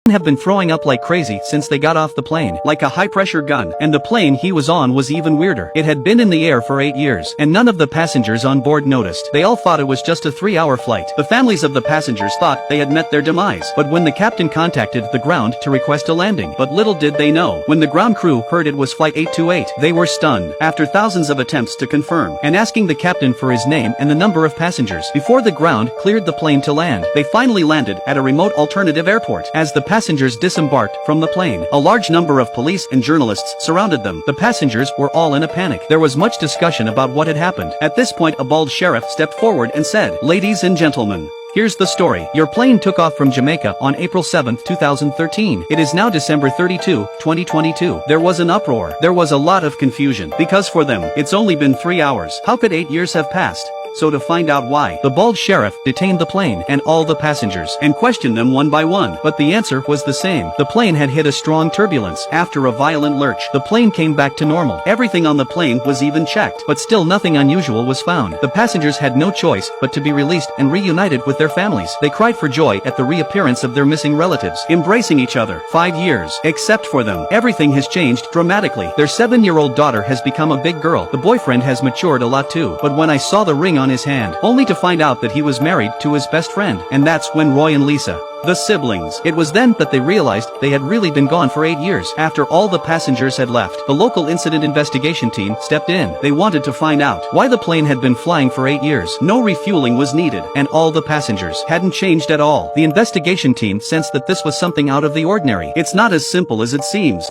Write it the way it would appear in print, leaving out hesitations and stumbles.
have been throwing up like crazy since they got off the plane, like a high-pressure gun, and the plane he was on was even weirder. It had been in the air for 8 years, and none of the passengers on board noticed. They all thought it was just a 3-hour flight. The families of the passengers thought they had met their demise, but when the captain contacted the ground to request a landing, but little did they know, when the ground crew heard it was flight 828, they were stunned. After thousands of attempts to confirm, and asking the captain for his name and the number of passengers, before the ground cleared the plane to land, they finally landed at a remote alternative airport. As the passengers disembarked from the plane, a large number of police and journalists surrounded them. The passengers were all in a panic. There was much discussion about what had happened. At this point, a bald sheriff stepped forward and said, "Ladies and gentlemen, here's the story. Your plane took off from Jamaica on April 7, 2013. It is now December 32, 2022. There was an uproar. There was a lot of confusion, because for them, it's only been 3 hours. How could 8 years have passed? So to find out why, the bald sheriff detained the plane and all the passengers and questioned them one by one, but the answer was the same. The plane had hit a strong turbulence. After a violent lurch, the plane came back to normal. Everything on the plane was even checked, but still nothing unusual was found. The passengers had no choice but to be released and reunited with their families. They cried for joy at the reappearance of their missing relatives, embracing each other. 5 years. Except for them, everything has changed dramatically. Their 7-year-old daughter has become a big girl. The boyfriend has matured a lot too, but when I saw the ring on his hand, only to find out that he was married to his best friend, and that's when Roy and Lisa, the siblings. It was then that they realized they had really been gone for 8 years. After all the passengers had left, the local incident investigation team stepped in. They wanted to find out why the plane had been flying for 8 years. No refueling was needed, and all the passengers hadn't changed at all. The investigation team sensed that this was something out of the ordinary. It's not as simple as it seems.